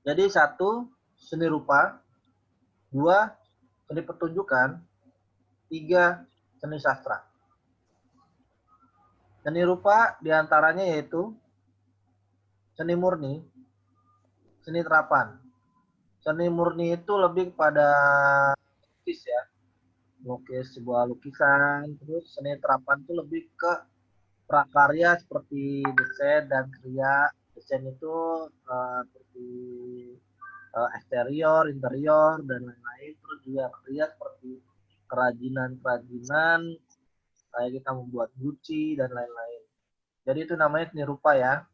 Jadi satu, seni rupa. Dua, seni pertunjukan. Tiga, seni sastra. Seni rupa diantaranya yaitu seni murni, seni terapan. Seni murni itu lebih pada lukis ya, lukis sebuah lukisan. Terus seni terapan itu lebih ke prakarya seperti desain dan kriya. Desain itu seperti eksterior, interior, dan lain-lain. Terus juga kriya seperti kerajinan-kerajinan, kayak kita membuat guci dan lain-lain. Jadi itu namanya seni rupa ya.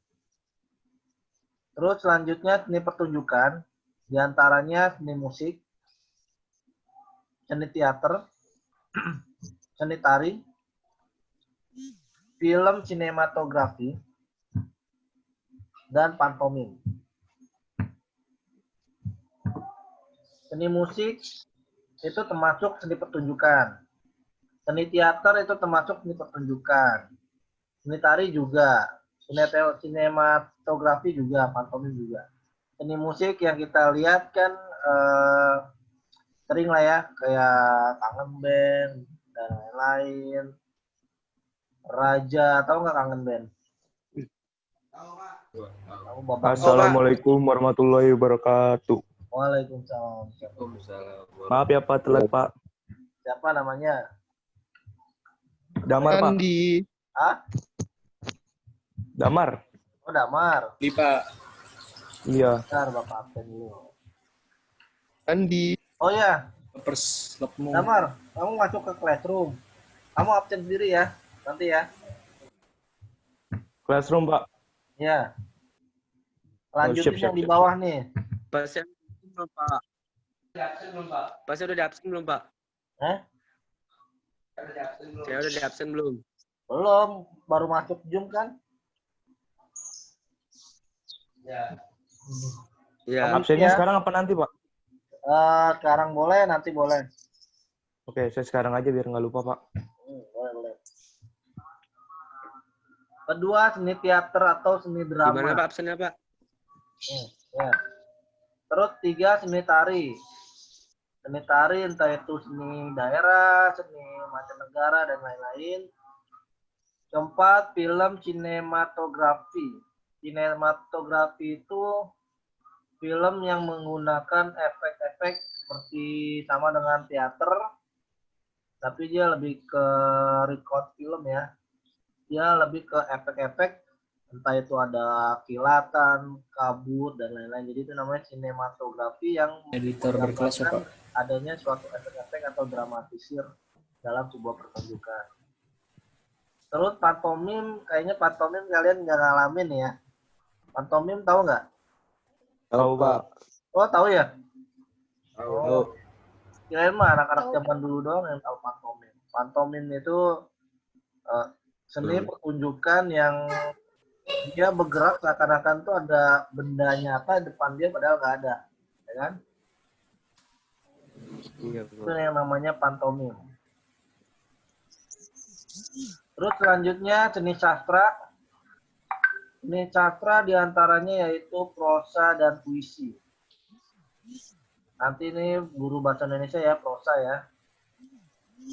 Terus selanjutnya seni pertunjukan, diantaranya seni musik, seni teater, seni tari, film sinematografi, dan pantomim. Seni musik itu termasuk seni pertunjukan. Seni teater itu termasuk seni pertunjukan. Seni tari juga. Sinematografi juga, pantomim juga. Seni musik yang kita lihat kan sering lah ya, kayak Kangen Band dan lain-lain. Raja, tahu nggak Kangen Band? Assalamualaikum warahmatullahi wabarakatuh. Waalaikumsalam. Maaf ya Pak, telat Pak. Siapa namanya? Damar Pak. Andi. Ah? Damar. Oh, Damar. Di Pak. Iya. Bentar, Bapak absen dulu. Andi. Oh ya, Perslopmu. Damar, kamu masuk ke classroom. Kamu absen sendiri ya, nanti ya. Classroom Pak. Ya. Lanjutin siap, yang di bawah nih. Pasnya belum Pak. Pasnya udah di absen belum Pak? Saya udah di absen belum? Belum, baru masuk Zoom kan? Ya. Absennya Ya. sekarang apa nanti Pak? Sekarang boleh, nanti boleh. Oke, saya sekarang aja biar nggak lupa Pak. Boleh. Kedua, seni teater atau seni drama. Gimana Pak absennya Pak? Ya. Terus tiga, seni tari. Seni tari entah itu seni daerah, seni mancanegara, dan lain-lain. Keempat, film sinematografi. Sinematografi itu film yang menggunakan efek-efek seperti sama dengan teater, tapi dia lebih ke record film ya. Dia lebih ke efek-efek, entah itu ada kilatan, kabut, dan lain-lain. Jadi itu namanya sinematografi yang Editor berkelas ya Pak. adanya suatu efek-efek atau dramatisir dalam sebuah pertunjukan. Terus pantomim, kayaknya pantomim kalian nggak ngalamin ya. Pantomim tahu nggak? Tahu Pak. Oh, tahu ya? Tahu. Kirain mah anak-anak zaman dulu doang yang tahu pantomim. Pantomim itu seni pertunjukan yang dia bergerak seakan-akan tuh ada benda nyata di depan dia padahal nggak ada, ya kan? Iya, Itu yang namanya pantomim. Terus selanjutnya seni sastra. Seni sastra diantaranya yaitu prosa dan puisi. Nanti ini guru bahasa Indonesia ya, prosa ya.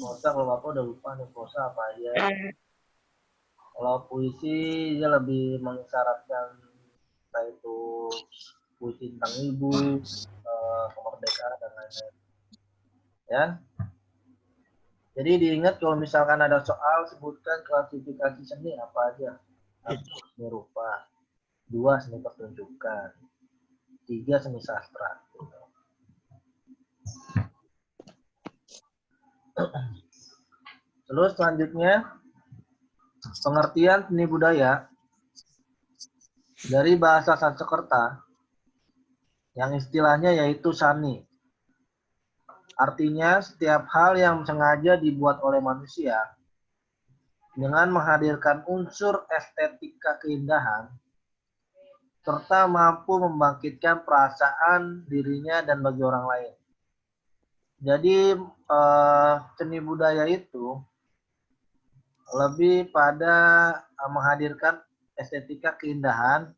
Prosa kalau Bapak udah lupa nih prosa apa aja. Kalau puisi dia lebih mengisyaratkan entah itu puisi tentang ibu, kemerdekaan dan lain-lain. Ya. Jadi diingat kalau misalkan ada soal sebutkan klasifikasi seni apa aja. Satu, seni rupa. Dua, seni pertunjukan. Tiga, seni sastra. Terus selanjutnya pengertian seni budaya dari bahasa Sanskerta yang istilahnya yaitu sani. Artinya setiap hal yang sengaja dibuat oleh manusia dengan menghadirkan unsur estetika keindahan serta mampu membangkitkan perasaan dirinya dan bagi orang lain. Jadi seni budaya itu lebih pada menghadirkan estetika keindahan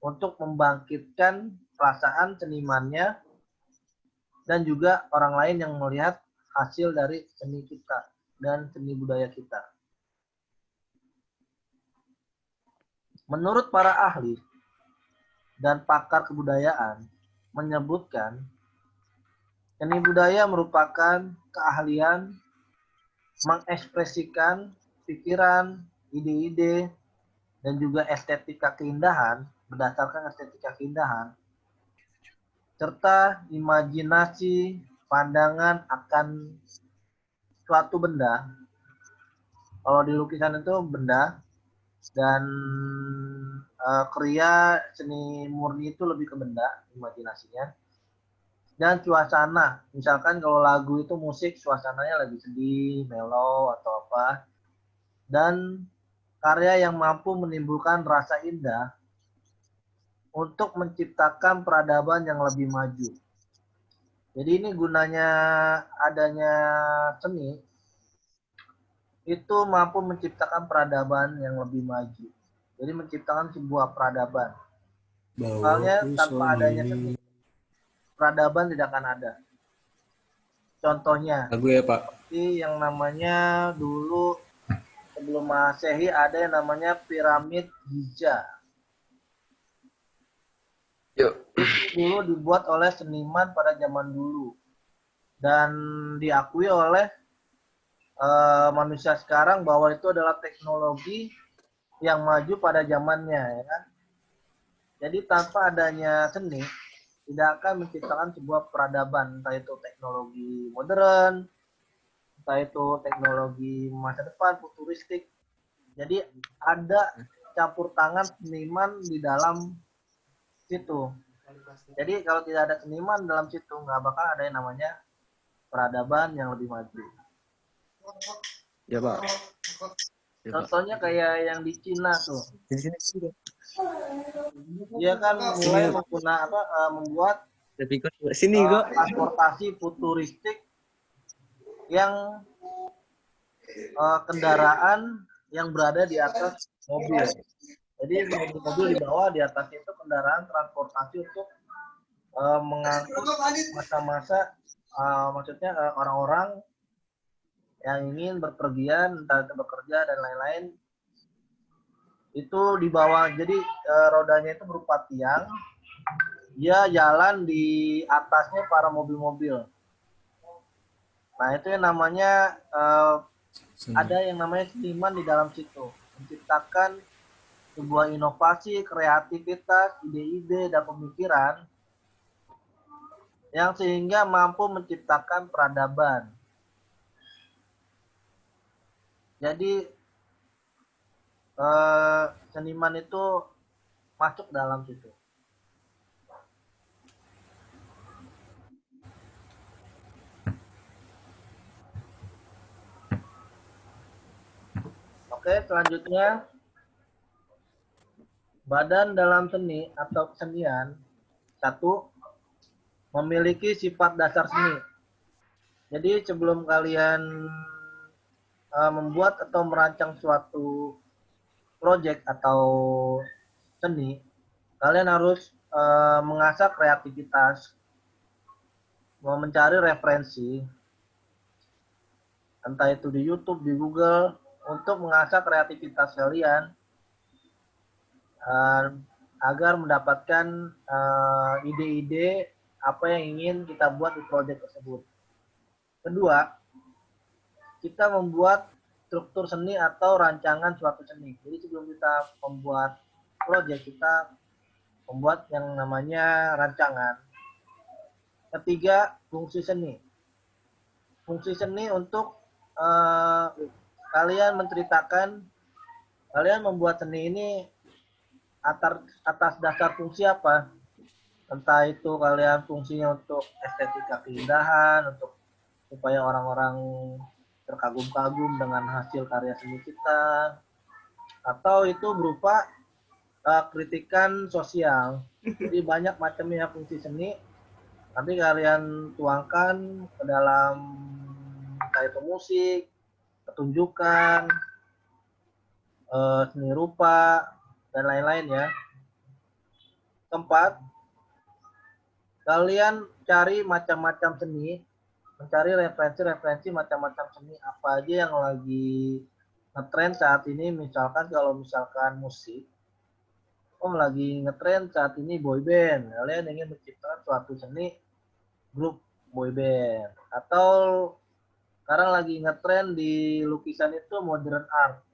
untuk membangkitkan perasaan senimannya dan juga orang lain yang melihat hasil dari seni kita dan seni budaya kita. Menurut para ahli dan pakar kebudayaan menyebutkan seni budaya merupakan keahlian mengekspresikan pikiran, ide-ide, dan juga estetika keindahan berdasarkan estetika keindahan serta imajinasi pandangan akan suatu benda. Kalau di lukisan itu benda dan kriya seni murni itu lebih ke benda imajinasinya. Dan suasana, misalkan kalau lagu itu musik suasananya lagi sedih, mellow atau apa. Dan karya yang mampu menimbulkan rasa indah untuk menciptakan peradaban yang lebih maju. Jadi ini gunanya adanya seni itu mampu menciptakan peradaban yang lebih maju. Jadi menciptakan sebuah peradaban. Soalnya tanpa adanya seni, peradaban tidak akan ada. Contohnya, Lagu ya Pak. seperti yang namanya dulu sebelum Masehi ada yang namanya piramid Giza. Yuk. Itu dulu dibuat oleh seniman pada zaman dulu dan diakui oleh manusia sekarang bahwa itu adalah teknologi yang maju pada zamannya, ya kan? Jadi tanpa adanya seni tidak akan menciptakan sebuah peradaban, entah itu teknologi modern, entah itu teknologi masa depan futuristik. Jadi ada campur tangan seniman di dalam situ. Jadi kalau tidak ada seniman dalam situ nggak bakal ada yang namanya peradaban yang lebih maju. Ya Pak. Ya, Pak. Contohnya kayak yang di Cina tuh, Di sini juga. dia kan mulai membuat Sini kok. transportasi futuristik yang kendaraan yang berada di atas mobil. Jadi mobil di bawah, di atas itu kendaraan transportasi untuk mengangkut masa-masa, maksudnya orang-orang yang ingin berpergian, entah itu bekerja dan lain-lain, itu di bawah. Jadi rodanya itu berupa tiang, dia jalan di atasnya para mobil-mobil. Nah itu yang namanya ada yang namanya seniman di dalam situ, menciptakan sebuah inovasi, kreativitas, ide-ide, dan pemikiran yang sehingga mampu menciptakan peradaban. Jadi seniman itu masuk dalam situ. Oke, selanjutnya badan dalam seni atau kesenian. Satu, memiliki sifat dasar seni. Jadi sebelum kalian membuat atau merancang suatu proyek atau seni, kalian harus mengasah kreativitas, mencari referensi, entah itu di YouTube, di Google, untuk mengasah kreativitas kalian agar mendapatkan ide-ide apa yang ingin kita buat di proyek tersebut. Kedua, kita membuat struktur seni atau rancangan suatu seni. Jadi sebelum kita membuat proyek, kita membuat yang namanya rancangan. Ketiga, fungsi seni. Fungsi seni untuk kalian menceritakan, kalian membuat seni ini atas dasar fungsi apa. Entah itu kalian fungsinya untuk estetika keindahan, untuk supaya orang-orang terkagum-kagum dengan hasil karya seni kita, atau itu berupa kritikan sosial. Jadi banyak macamnya fungsi seni, nanti kalian tuangkan ke dalam entah itu musik, pertunjukan, seni rupa, dan lain-lain ya. Keempat, kalian cari macam-macam seni, mencari referensi-referensi macam-macam seni apa aja yang lagi ngetren saat ini. Misalkan kalau misalkan musik, oh lagi ngetren saat ini boy band, kalian ingin menciptakan suatu seni grup boy band. Atau sekarang lagi ngetren di lukisan itu modern art.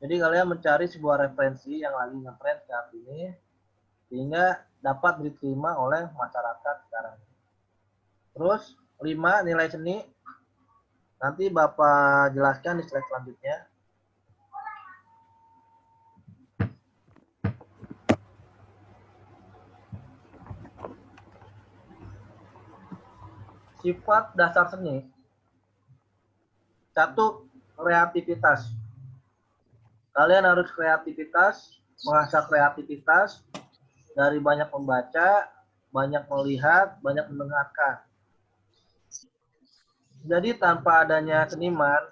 Jadi kalian mencari sebuah referensi yang lagi ngetren saat ini sehingga dapat diterima oleh masyarakat sekarang. Terus 5, nilai seni. Nanti Bapak jelaskan di slide selanjutnya. Sifat dasar seni. 1, kreativitas. Kalian harus kreativitas, mengasah kreativitas dari banyak membaca, banyak melihat, banyak mendengarkan. Jadi tanpa adanya seniman,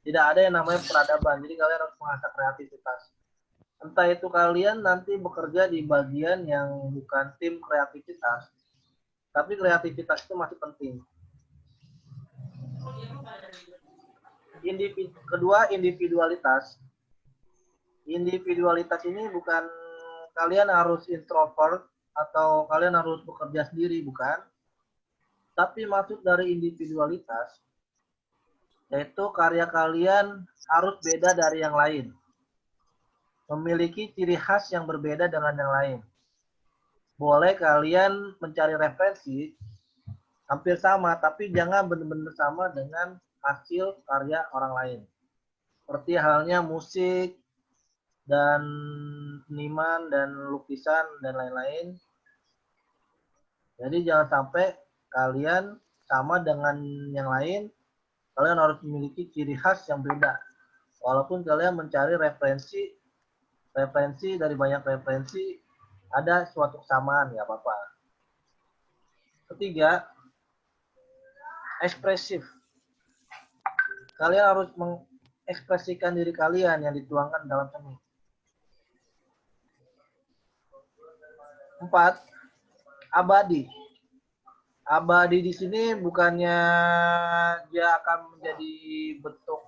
tidak ada yang namanya peradaban. Jadi kalian harus mengasah kreativitas. Entah itu kalian nanti bekerja di bagian yang bukan tim kreativitas, tapi kreativitas itu masih penting. Kedua, individualitas. Individualitas ini bukan kalian harus introvert atau kalian harus bekerja sendiri, bukan. Tapi maksud dari individualitas yaitu karya kalian harus beda dari yang lain. Memiliki ciri khas yang berbeda dengan yang lain. Boleh kalian mencari referensi hampir sama, tapi jangan benar-benar sama dengan hasil karya orang lain. Seperti halnya musik, dan seniman, dan lukisan, dan lain-lain. Jadi jangan sampai kalian sama dengan yang lain, kalian harus memiliki ciri khas yang beda. Walaupun kalian mencari referensi dari banyak referensi, ada suatu kesamaan, ya apa-apa. Ketiga, ekspresif. Kalian harus mengekspresikan diri kalian yang dituangkan dalam seni. 4, abadi. Abadi di sini bukannya dia akan menjadi bentuk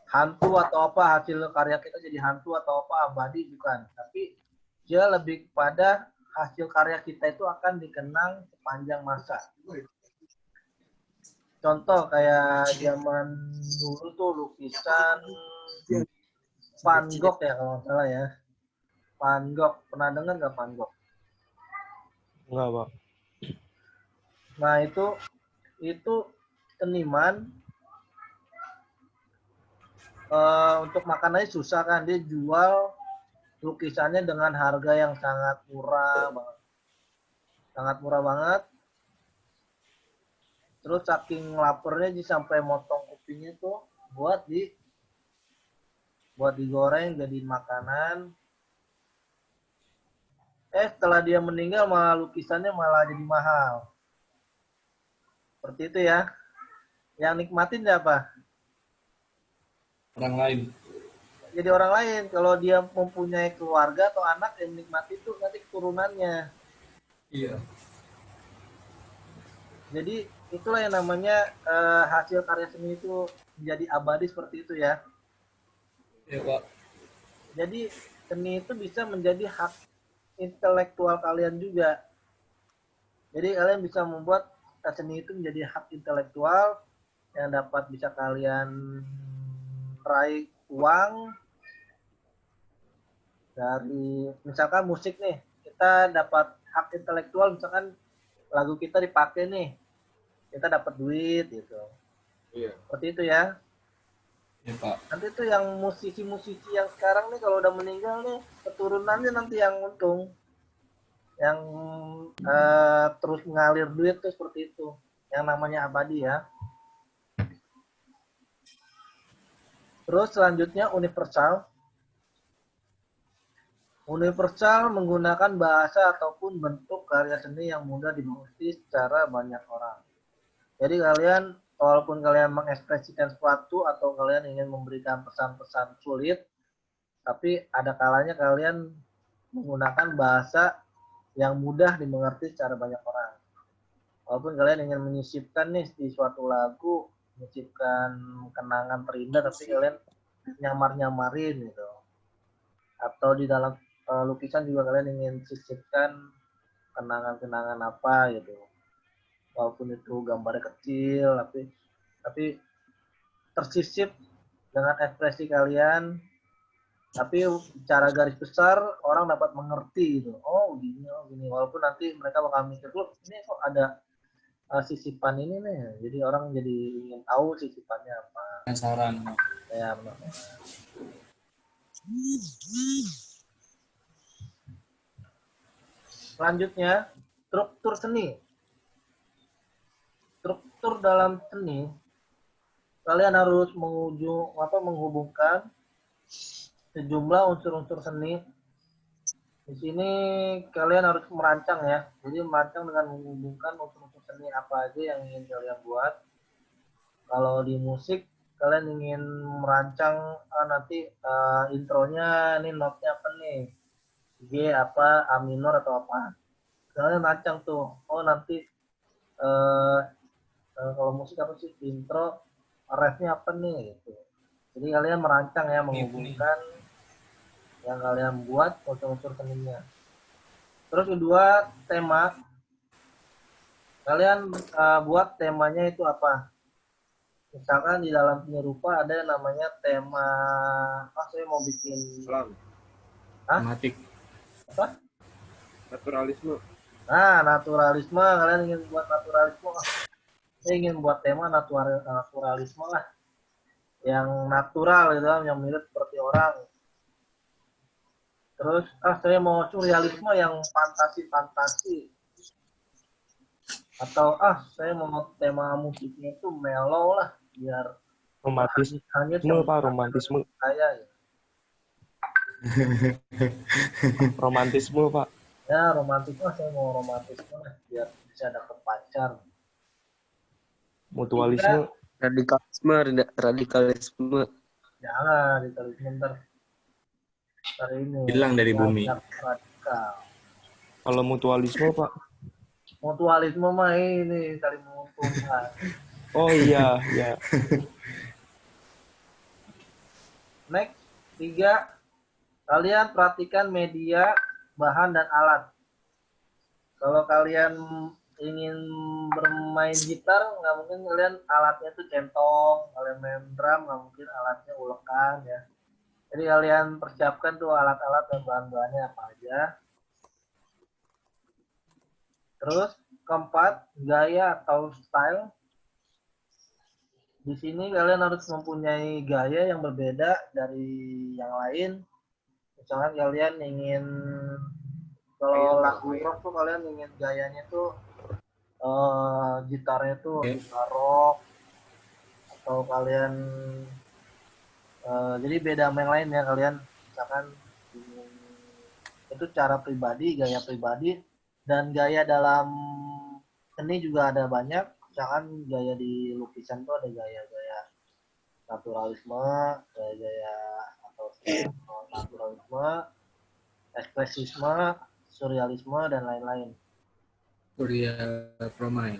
hantu atau apa, hasil karya kita jadi hantu atau apa, abadi bukan. Tapi dia lebih kepada hasil karya kita itu akan dikenang sepanjang masa. Contoh kayak zaman dulu tuh lukisan Van Gogh ya kalau nggak salah ya. Van Gogh, pernah dengar nggak Van Gogh? Enggak, Pak. Nah itu seniman untuk makanannya susah kan, dia jual lukisannya dengan harga yang sangat murah banget. Terus saking lapernya dia sampai motong kupingnya tuh buat digoreng jadi makanan. Setelah dia meninggal malah lukisannya malah jadi mahal. Seperti itu ya. Yang nikmatin siapa? Orang lain. Jadi orang lain. Kalau dia mempunyai keluarga atau anak yang menikmati itu nanti keturunannya. Iya. Jadi itulah yang namanya hasil karya seni itu menjadi abadi seperti itu ya. Iya, Pak. Jadi seni itu bisa menjadi hak intelektual kalian juga. Jadi kalian bisa membuat seni itu menjadi hak intelektual yang dapat bisa kalian raih uang dari misalkan musik nih. Kita dapat hak intelektual, misalkan lagu kita dipakai nih, kita dapat duit gitu. Iya. Seperti itu ya. Iya, Pak. Nanti tuh yang musisi-musisi yang sekarang nih kalau udah meninggal nih, keturunannya nanti yang untung. Yang terus mengalir duit tuh seperti itu. Yang namanya abadi ya. Terus selanjutnya universal. Universal menggunakan bahasa ataupun bentuk karya seni yang mudah dimengerti secara banyak orang. Jadi kalian walaupun kalian mengekspresikan sesuatu atau kalian ingin memberikan pesan-pesan sulit, tapi ada kalanya kalian menggunakan bahasa yang mudah dimengerti secara banyak orang. Walaupun kalian ingin menyisipkan nih di suatu lagu, menyisipkan kenangan terindah, tapi kalian nyamar-nyamarin gitu. Atau di dalam lukisan juga kalian ingin sisipkan kenangan-kenangan apa gitu. Walaupun itu gambarnya kecil, tapi tersisip dengan ekspresi kalian, tapi secara garis besar orang dapat mengerti gitu. Oh gini, walaupun nanti mereka bakal mikir, loh ini kok ada sisipan ini nih, jadi orang jadi ingin tahu sisipannya apa. Penasaran. Ya benar. Selanjutnya, struktur seni. Struktur dalam seni, kalian harus menghubungkan sejumlah unsur-unsur seni. Di sini kalian harus merancang ya. Jadi merancang dengan menghubungkan unsur-unsur seni apa aja yang ingin kalian buat. Kalau di musik, kalian ingin merancang nanti intronya ini notnya apa nih? G apa, A minor atau apa. Kalian rancang tuh. Oh nanti kalau musik apa sih? Intro, refnya apa nih gitu. Jadi kalian merancang ya, menghubungkan yang kalian buat unsur-unsur seninya. Terus kedua, tema. Kalian buat temanya itu apa? Misalkan di dalam seni rupa ada yang namanya tema, saya mau bikin Tematik. apa? Naturalisme. Nah, naturalisme. Kalian ingin buat naturalisme. Saya ingin buat tema naturalisme lah. Yang natural gitu, yang mirip seperti orang. Terus, saya mau surrealisme yang fantasi-fantasi. Atau, saya mau tema musiknya itu mellow lah. Biar Romantisme, Pak, romantisme. Saya, ya. Romantisme, Pak. Ya, romantisme, saya mau romantisme lah. Biar bisa dapet pacar. Mutualisme. Radikalisme. Jangan, radikalisme ntar ini. Hilang dari bumi. Radikal. Kalau mutualisme, Pak. Mutualisme mah ini saling menguntungkan. Oh iya, ya. Next, 3. Kalian perhatikan media, bahan, dan alat. Kalau kalian ingin bermain gitar, nggak mungkin kalian alatnya itu centong. Kalian main drum, nggak mungkin alatnya ulekan ya. Jadi kalian persiapkan tuh alat-alat dan bahan-bahannya apa aja. Terus keempat, gaya atau style. Di sini kalian harus mempunyai gaya yang berbeda dari yang lain. Misalkan kalian ingin, kalau lagu rock tuh kalian ingin gayanya tuh gitarnya tuh gitar rock, atau kalian jadi beda sama yang lain ya. Kalian misalkan itu cara pribadi, gaya pribadi, dan gaya dalam seni juga ada banyak. Misalkan gaya di lukisan tuh ada gaya-gaya naturalisme, gaya-gaya atau naturalisme, ekspresisme, surrealisme, dan lain-lain. Surya Promain.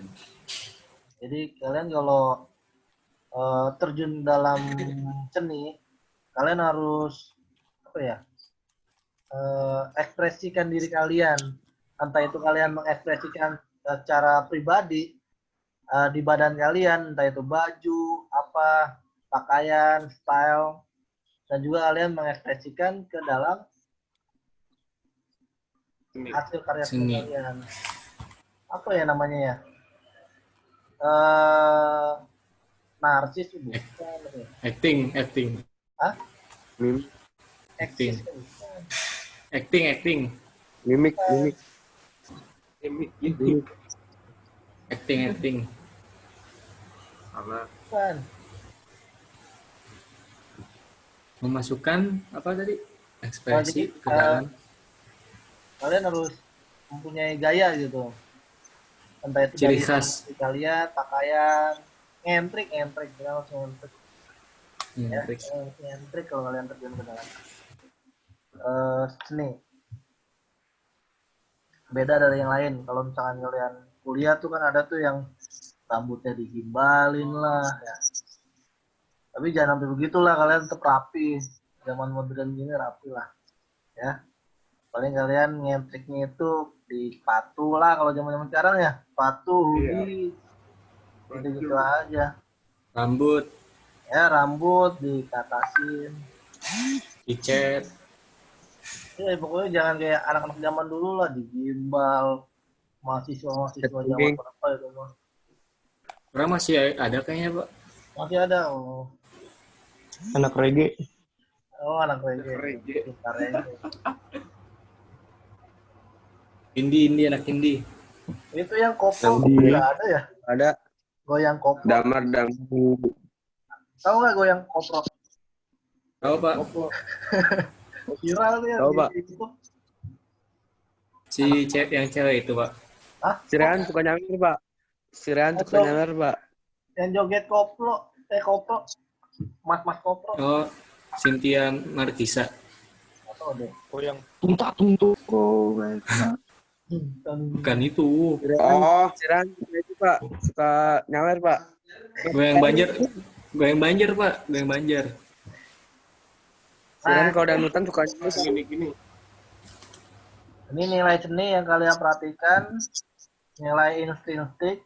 Jadi kalian kalau terjun dalam seni, kalian harus apa ya? Ekspresikan diri kalian. Entah itu kalian mengekspresikan secara pribadi di badan kalian, entah itu baju, apa, pakaian, style, dan juga kalian mengekspresikan ke dalam hasil karya seni kalian. Apa ya namanya ya? Narsis bukan. Acting. Hah? Acting. Mimik. Acting. Bukan. Memasukkan apa tadi? Ekspresi Jadi, ke dalam. kalian harus mempunyai gaya gitu. Entah itu Ciri dari khas. kalian, pakaian, ngentrik, kita harus ngentrik. Ya, ngentrik kalau kalian terjun ke dalam seni. beda dari yang lain. Kalau misalkan kalian kuliah tuh kan ada tuh yang rambutnya digimbalin lah ya. Tapi jangan sampai begitulah, kalian tetap rapi. Zaman modern gini rapi lah ya. Paling kalian ngetriknya itu di sepatu lah kalau zaman sekarang ya, sepatu, hoodie, gitu-gitu aja. Rambut, Ya rambut dikatasin. dicat. Ya pokoknya jangan kayak anak-anak zaman dulu lah digimbal. Mahasiswa zaman berapa itu mah. Orang masih ada kayaknya, Pak. Masih ada. Oh, Anak reggae. anak reggae. Gitar reggae. Indie, anak indie. Itu yang koplo Yang di- nggak ada ya? Ada Goyang koplo. damar dangbu. Tahu nggak goyang koplo? Tahu, Pak? Koplo. Viral tuh ya Tahu, di Pak. YouTube. Si yang cewek itu, Pak. Hah? Sirehan suka nyawer, Pak. Sirehan suka Atau- nyawer, Pak. Yang joget koplo, koplo. Mas koplo. Oh, Cynthia Markisa. Nggak tahu deh. Oh yang tuntuk. Oh, Bukan itu. Oh, Sirehan suka itu, Pak. Suka nyawer, Pak. Goyang banjir. Goyang banjir, Pak. Goyang banjir. Sirehan kalau dangdutan suka nyawer. gini. Ini nilai seni yang kalian perhatikan, nilai intrinsik.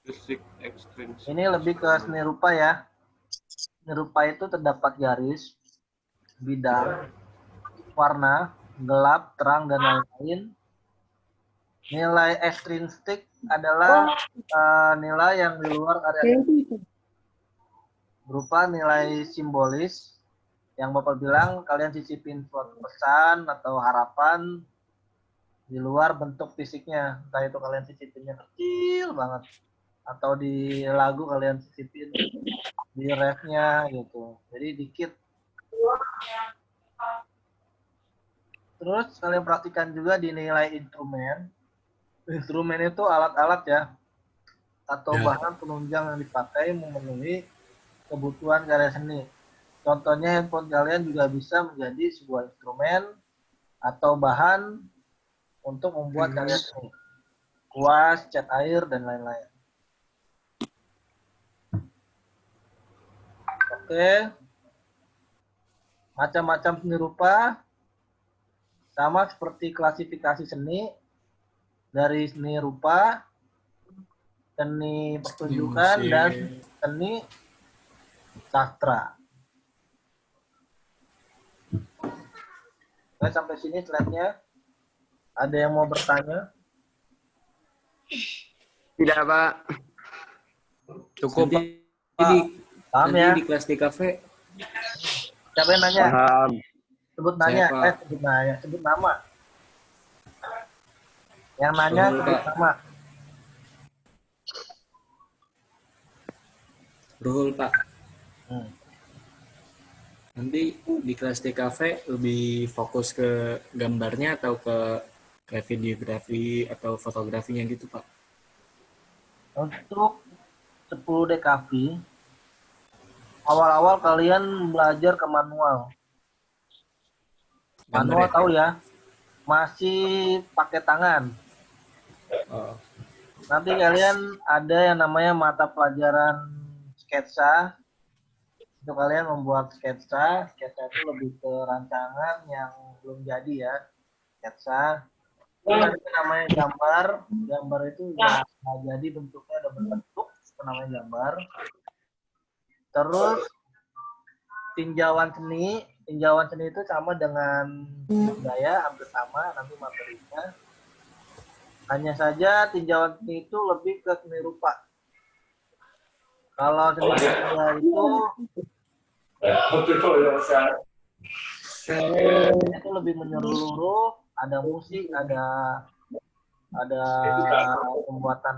Musik ekstrim. Ini lebih ke seni rupa ya. Seni rupa itu terdapat garis, bidang, warna, gelap, terang, dan lain-lain. Nilai ekstrinsik adalah nilai yang di luar area berupa nilai simbolis yang Bapak bilang kalian sisipin suatu pesan atau harapan di luar bentuk fisiknya, entah itu kalian sisipinnya kecil banget atau di lagu kalian sisipin di refnya gitu, jadi dikit. Terus kalian perhatikan juga di nilai instrumen. Instrumen itu alat-alat ya atau Ya. bahan penunjang yang dipakai memenuhi kebutuhan karya seni. Contohnya handphone kalian juga bisa menjadi sebuah instrumen atau bahan untuk membuat karya seni. Kuas, cat air, dan lain-lain. Oke. Macam-macam seni rupa sama seperti klasifikasi seni dari seni rupa, seni pertunjukan, Musik. dan seni sastra. Oke, sampai sini slide-nya. Ada yang mau bertanya? Tidak, Pak. Cukup, Pak. Jadi, Paham nanti ya? di kelas DKV. Siapa yang nanya? Paham. Sebut nanya. Saya, Pak. Sebut nama. Yang nanya Betul, sebut Pak. nama. Ruhul, Pak. Hmm. Nanti di kelas DKV lebih fokus ke gambarnya atau ke kayak videografi atau fotografinya gitu, Pak? Untuk 10 DKV, awal-awal kalian belajar ke manual. Manual Gambar ya? tahu ya? Masih pakai tangan. Oh, Nanti kalian ada yang namanya mata pelajaran sketsa. Itu kalian membuat sketsa. Sketsa itu lebih ke rancangan yang belum jadi ya. Sketsa. Terus ada namanya gambar. Gambar itu udah jadi bentuknya, udah berbentuk. Itu namanya gambar. Terus tinjauan seni. Tinjauan seni itu sama dengan budaya, hampir sama nanti materinya. Hanya saja tinjauan seni itu lebih ke seni rupa. Kalau seni budaya itu lebih menyeluruh, ada musik, ada pembuatan